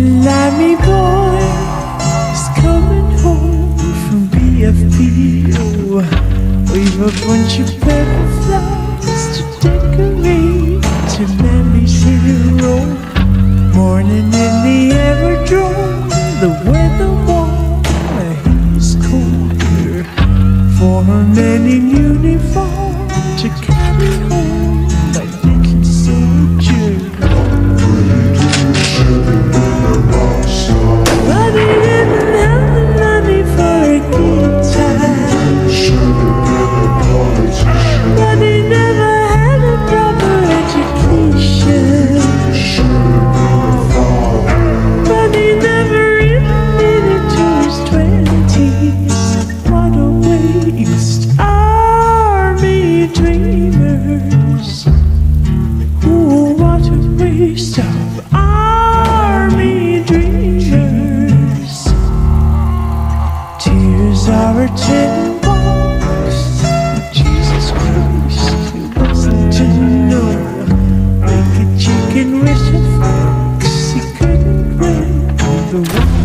Lammy boy is coming home from BFP. Oh, we've a bunch of purple flowers to decorate to Lammy's hero. Morning in the aerodrome, the weather warm, he's colder. For a man in uniform to carry home my little soldier. But he didn't have the money for a guitar. But he never had a proper education. But he never even made it to his 20s. What a waste. Army dreamers. Ooh, what a waste of army dreamers. Tears are a tin box. Jesus Christ, he wasn't to know. Like a chicken with a fox, he couldn't win the war.